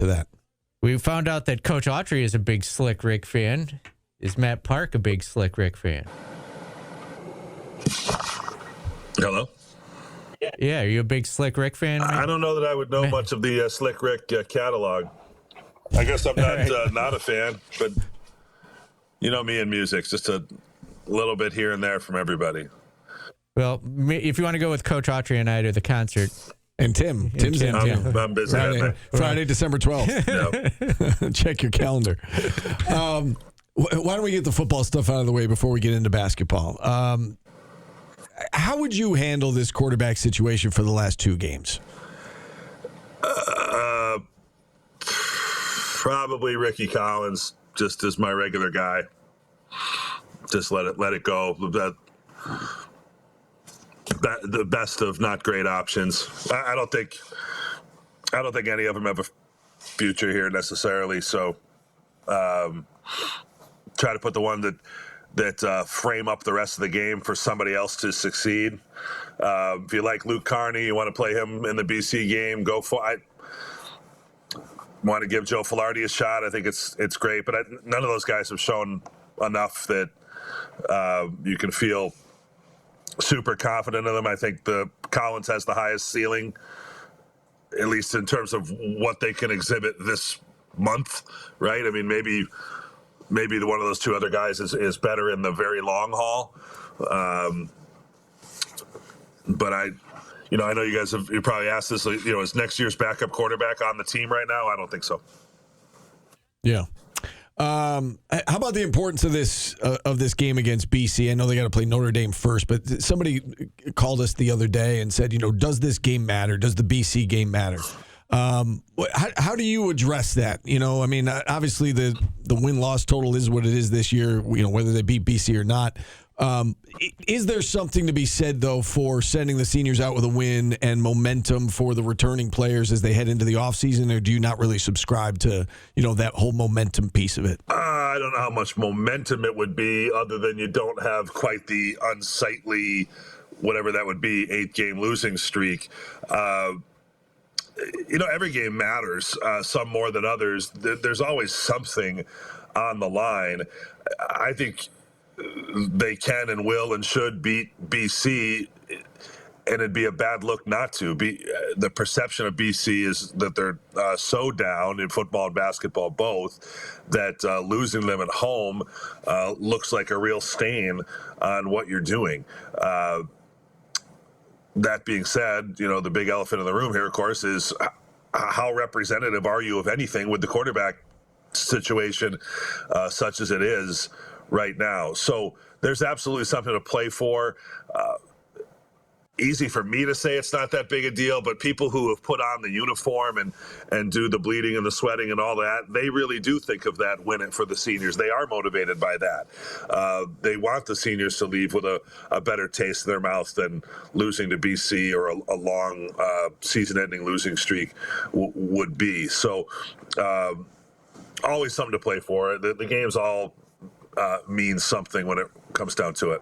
for that. We found out that Coach Autry is a big Slick Rick fan. Is Matt Park a big Slick Rick fan? Hello? Yeah, are you a big Slick Rick fan? I don't know that I would know much of the Slick Rick catalog. I guess I'm not not a fan, but you know me and music, just a little bit here and there from everybody. Well, if you want to go with Coach Autry and I to the concert. And Tim's in. I'm busy that night. Friday, December 12th. No. Check your calendar. Why don't we get the football stuff out of the way before we get into basketball? How would you handle this quarterback situation for the last two games? Probably Ricky Collins, just as my regular guy. Just let it go. The best of not great options. I don't think any of them have a future here necessarily. So try to put the one that frame up the rest of the game for somebody else to succeed. If you like Luke Carney, you want to play him in the BC game, go for it. I want to give Joe Filardi a shot. I think it's great, but none of those guys have shown enough that you can feel super confident in them. I think the Collins has the highest ceiling, at least in terms of what they can exhibit this month, right? I mean, maybe one of those two other guys is better in the very long haul. But I know you guys you probably asked this, is next year's backup quarterback on the team right now? I don't think so. Yeah. How about the importance of this game against BC? I know they got to play Notre Dame first, but somebody called us the other day and said, does this game matter? Does the BC game matter? How do you address that? Obviously the win-loss total is what it is this year, whether they beat BC or not. Is there something to be said, though, for sending the seniors out with a win and momentum for the returning players as they head into the offseason, or do you not really subscribe to, that whole momentum piece of it? I don't know how much momentum it would be, other than you don't have quite the unsightly, whatever that would be, 8-game losing streak. Every game matters, some more than others. There's always something on the line. I think they can and will and should beat BC, and it'd be a bad look not to. The perception of BC is that they're so down in football and basketball both that losing them at home looks like a real stain on what you're doing. That being said, the big elephant in the room here, of course, is how representative are you of anything with the quarterback situation such as it is right now. So there's absolutely something to play for. Easy for me to say it's not that big a deal, but people who have put on the uniform and do the bleeding and the sweating and all that, they really do think of that win for the seniors. They are motivated by that. They want the seniors to leave with a better taste in their mouth than losing to BC or a long season-ending losing streak would be. So always something to play for. The games all means something when it comes down to it.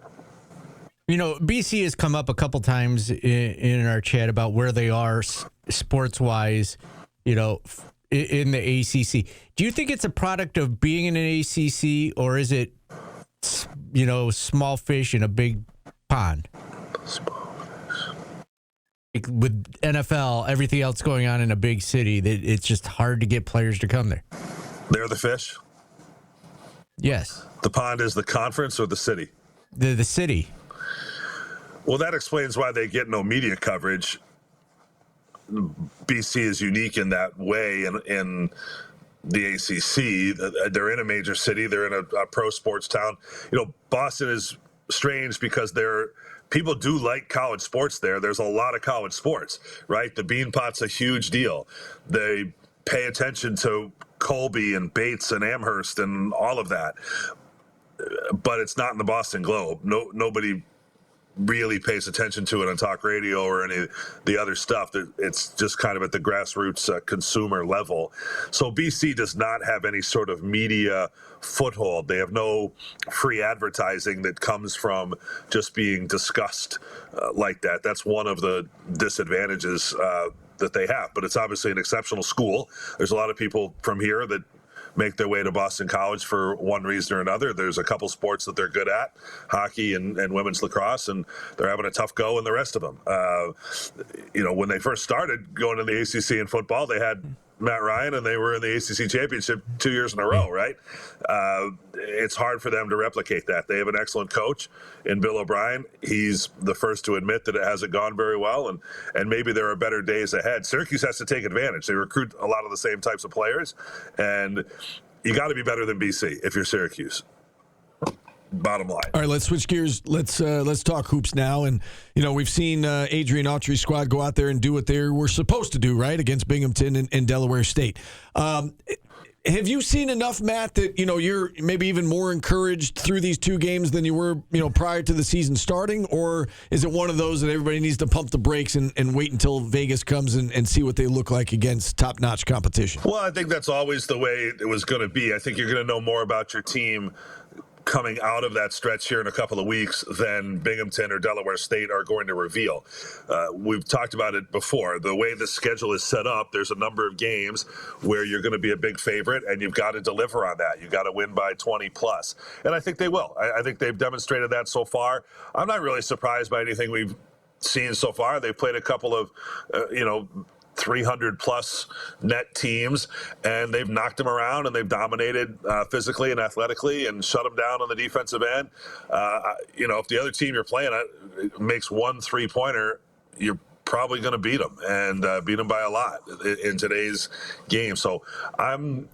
BC has come up a couple times in our chat about where they are sports-wise, in the ACC. Do you think it's a product of being in an ACC, or is it, small fish in a big pond? Small fish. With NFL, everything else going on in a big city, it's just hard to get players to come there. They're the fish? Yes. The pond is the conference or the city? The city. Well, that explains why they get no media coverage. BC is unique in that way in the ACC. They're in a major city. They're in a pro sports town. Boston is strange because people do like college sports there. There's a lot of college sports, right? The Beanpot's a huge deal. They pay attention to Colby and Bates and Amherst and all of that. But it's not in the Boston Globe. Nobody really pays attention to it on talk radio or any of the other stuff. It's just kind of at the grassroots consumer level. So BC does not have any sort of media foothold. They have no free advertising that comes from just being discussed like that. That's one of the disadvantages that they have. But it's obviously an exceptional school. There's a lot of people from here that make their way to Boston College for one reason or another. There's a couple sports that they're good at, hockey and women's lacrosse, and they're having a tough go in the rest of them. When they first started going to the ACC in football, they had Matt Ryan, and they were in the ACC championship 2 years in a row, right? It's hard for them to replicate that. They have an excellent coach in Bill O'Brien. He's the first to admit that it hasn't gone very well, and maybe there are better days ahead. Syracuse has to take advantage. They recruit a lot of the same types of players, and you got to be better than BC if you're Syracuse. Bottom line. All right, let's switch gears. Let's talk hoops now. And, we've seen Adrian Autry's squad go out there and do what they were supposed to do, right, against Binghamton and Delaware State. Have you seen enough, Matt, that, you're maybe even more encouraged through these two games than you were, prior to the season starting? Or is it one of those that everybody needs to pump the brakes and wait until Vegas comes and see what they look like against top-notch competition? Well, I think that's always the way it was going to be. I think you're going to know more about your team coming out of that stretch here in a couple of weeks than Binghamton or Delaware State are going to reveal. We've talked about it before. The way the schedule is set up, there's a number of games where you're going to be a big favorite, and you've got to deliver on that. You've got to win by 20 plus. And I think they will. I think they've demonstrated that so far. I'm not really surprised by anything we've seen so far. They've played a couple of, 300 plus net teams, and they've knocked them around, and they've dominated physically and athletically and shut them down on the defensive end. If the other team you're playing makes 1 3-pointer, you're probably going to beat them, and beat them by a lot in today's game. So I'm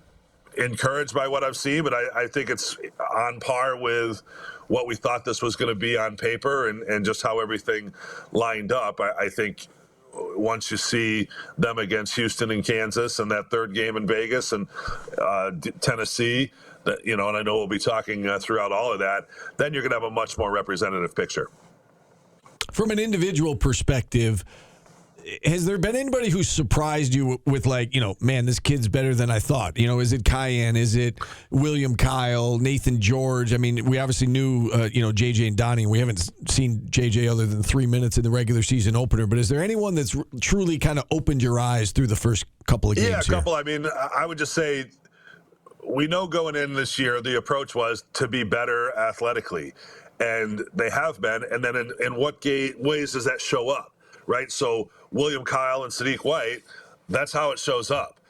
encouraged by what I've seen, but I think it's on par with what we thought this was going to be on paper, and just how everything lined up. I think once you see them against Houston and Kansas, and that third game in Vegas, and Tennessee, and I know we'll be talking throughout all of that, then you're going to have a much more representative picture. From an individual perspective, has there been anybody who surprised you with, man, this kid's better than I thought? Is it Kiyan? Is it William Kyle, Nathan George? I mean, we obviously knew, JJ and Donnie. We haven't seen JJ other than 3 minutes in the regular season opener. But is there anyone that's truly kind of opened your eyes through the first couple of games? Yeah, a couple. I mean, I would just say we know going in this year, the approach was to be better athletically. And they have been. And then in what ways does that show up? Right? So William Kyle and Sadiq White, that's how it shows up.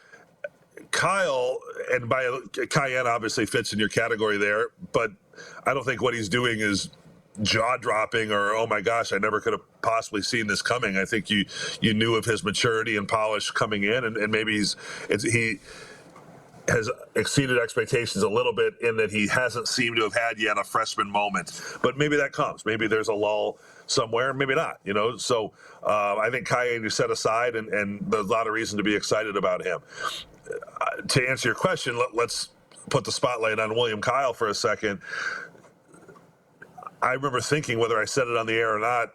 Kyle, and by Kiyan obviously fits in your category there, but I don't think what he's doing is jaw-dropping or, oh my gosh, I never could have possibly seen this coming. I think you knew of his maturity and polish coming in, and maybe he has exceeded expectations a little bit in that he hasn't seemed to have had yet a freshman moment. But maybe that comes. Maybe there's a lull somewhere, maybe not, So I think Kiyan you set aside, and there's a lot of reason to be excited about him. To answer your question, let's put the spotlight on William Kyle for a second. I remember thinking, whether I said it on the air or not,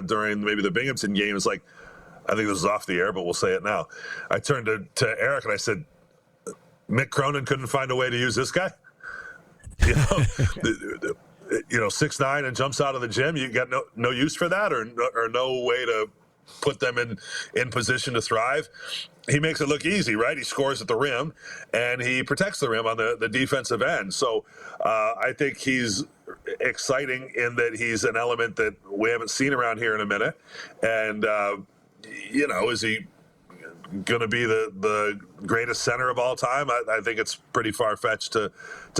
during maybe the Binghamton game, it's like, I think this is off the air, but we'll say it now. I turned to Eric and I said, Mick Cronin couldn't find a way to use this guy. 6'9" and jumps out of the gym. You got no use for that, or no way to put them in position to thrive. He makes it look easy, right? He scores at the rim, and he protects the rim on the defensive end. So I think he's exciting in that he's an element that we haven't seen around here in a minute. And, is he going to be the greatest center of all time? I think it's pretty far-fetched to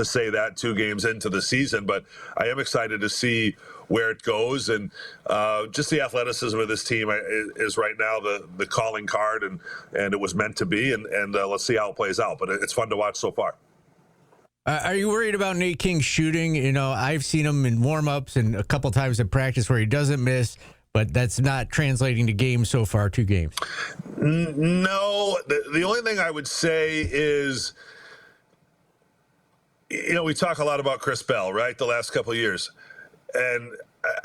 say that 2 games into the season, but I am excited to see where it goes, and just the athleticism of this team is right now the calling card, and it was meant to be, and let's see how it plays out, but it's fun to watch so far. Are you worried about Nate King shooting? I've seen him in warm-ups and a couple times in practice where he doesn't miss, but that's not translating to games so far, 2 games. No, the only thing I would say is, we talk a lot about Chris Bell, right, the last couple of years. And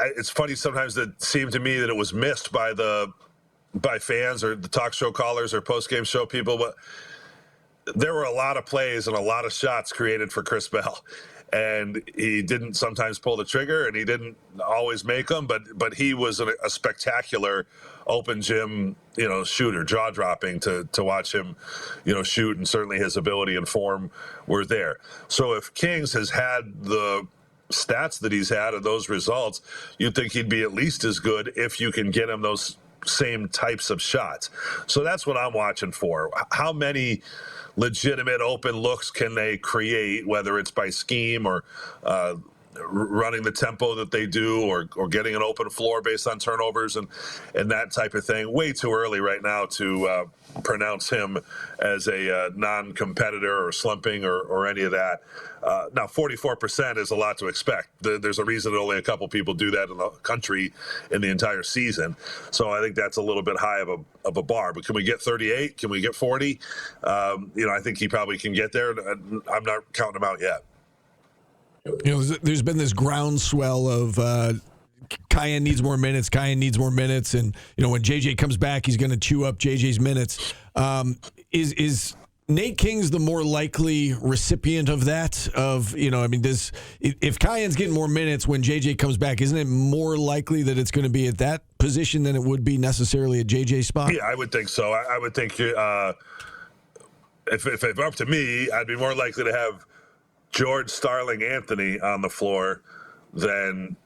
it's funny sometimes that it seemed to me that it was missed by fans or the talk show callers or post-game show people, but there were a lot of plays and a lot of shots created for Chris Bell. and he didn't sometimes pull the trigger, and he didn't always make them, but he was a spectacular open gym, shooter, jaw dropping to watch him, shoot, and certainly his ability and form were there. So if Kings has had the stats that he's had and those results, you'd think he'd be at least as good if you can get him those same types of shots. So that's what I'm watching for. How many legitimate open looks can they create, whether it's by scheme or running the tempo that they do, or getting an open floor based on turnovers and that type of thing. Way too early right now to pronounce him as a non-competitor or slumping or any of that. Now, 44% is a lot to expect. There's a reason that only a couple people do that in the country in the entire season. So I think that's a little bit high of a bar. But can we get 38? Can we get 40? I think he probably can get there. I'm not counting him out yet. There's been this groundswell of Kiyan needs more minutes. Kiyan needs more minutes, and when JJ comes back, he's going to chew up JJ's minutes. Is Nate King's the more likely recipient of that? If Kiyan's getting more minutes when JJ comes back, isn't it more likely that it's going to be at that position than it would be necessarily at JJ's spot? Yeah, I would think so. I would think if it were up to me, I'd be more likely to have George, Starling, Anthony on the floor than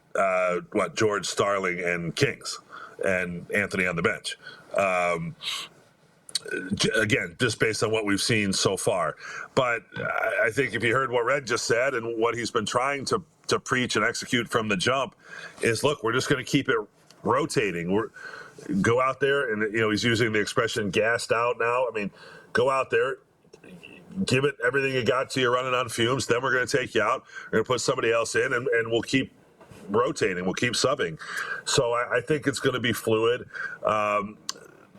George, Starling, and Kings, and Anthony on the bench. Again, just based on what we've seen so far. But I think if you heard what Red just said and what he's been trying to preach and execute from the jump is, look, we're just going to keep it rotating. Go out there, and he's using the expression gassed out now. I mean, go out there, give it everything you got till you're running on fumes. Then we're going to take you out. We're going to put somebody else in, and we'll keep rotating. We'll keep subbing. So I think it's going to be fluid.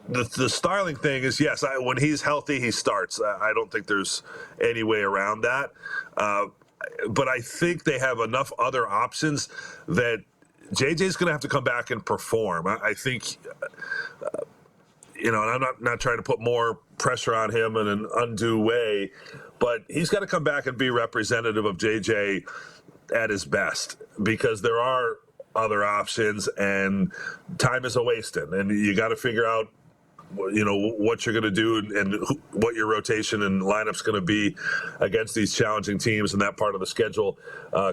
The Starling thing is, yes, when he's healthy, he starts. I don't think there's any way around that. But I think they have enough other options that JJ's going to have to come back and perform. I think, and I'm not trying to put more pressure on him in an undue way, but he's got to come back and be representative of JJ at his best, because there are other options and time is a wasting, and you got to figure out what you're going to do and what your rotation and lineup's going to be against these challenging teams and that part of the schedule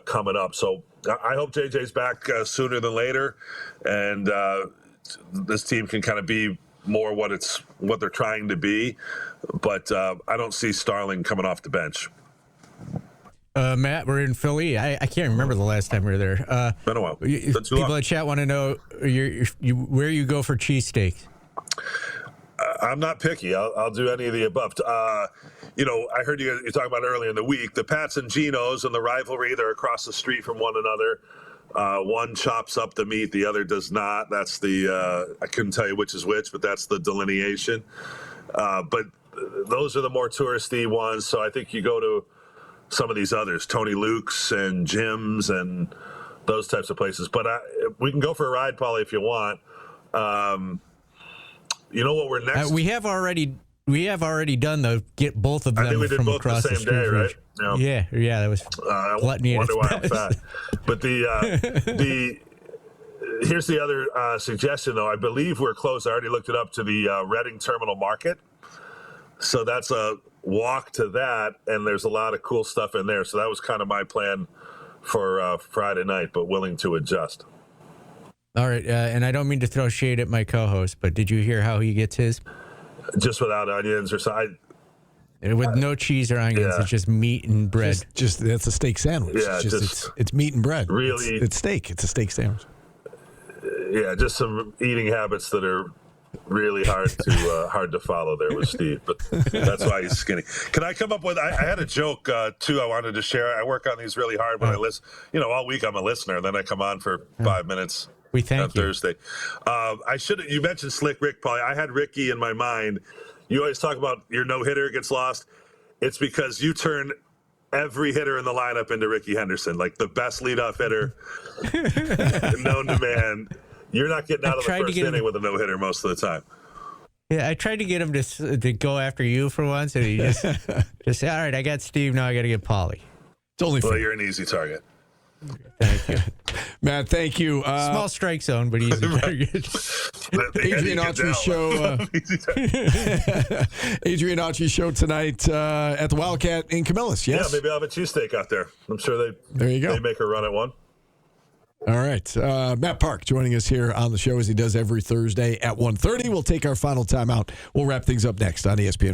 coming up. So I hope JJ's back sooner than later, and this team can kind of be more what they're trying to be. But I don't see Starling coming off the bench. Matt, we're in Philly. I can't remember the last time we were there. Been a while. People in chat want to know where you go for cheesesteaks. I'm not picky. I'll do any of the above. I heard you talking about earlier in the week, the Pats and Geno's and the rivalry. They're across the street from one another. One chops up the meat, the other does not. That's I couldn't tell you which is which, but that's the delineation. But those are the more touristy ones. So I think you go to some of these others, Tony Luke's and Jim's and those types of places. But we can go for a ride, Paulie, if you want. You know what we're next? We have already done get both of them. I think we did from both across the same day, right? Yeah, that was gluttony. I wonder why I'm fat. But here's the other suggestion, though. I believe we're close. I already looked it up to the Reading Terminal Market. So that's a walk to that, and there's a lot of cool stuff in there. So that was kind of my plan for Friday night, but willing to adjust. All right, and I don't mean to throw shade at my co-host, but did you hear how he gets his? Just without onions or something. With no cheese or onions, it's just meat and bread. Just that's a steak sandwich. Yeah, it's meat and bread. Really, it's steak. It's a steak sandwich. Yeah, just some eating habits that are really hard to follow there with Steve, but that's why he's skinny. Can I come up with? I had a joke too. I wanted to share. I work on these really hard when I listen. All week I'm a listener. Then I come on for 5 minutes. We thank you. Thursday. You mentioned Slick Rick, Paulie. I had Ricky in my mind. You always talk about your no-hitter gets lost. It's because you turn every hitter in the lineup into Ricky Henderson, like the best leadoff hitter known to man. You're not getting out of the first inning with a no-hitter most of the time. Yeah, I tried to get him to go after you for once, and he just said, all right, I got Steve, now I got to get Paulie. It's only Well, fair. you're an easy target. Thank you. Matt, thank you. Small strike zone, but easy target. Adrian Autry show. Adrian Autry show tonight at the Wildcat in Camillus. Yes. Yeah, maybe I'll have a cheesesteak out there. I'm sure There you go. they make a run at one. All right. Matt Park joining us here on the show as he does every Thursday at 1:30. We'll take our final time out. We'll wrap things up next on ESPN.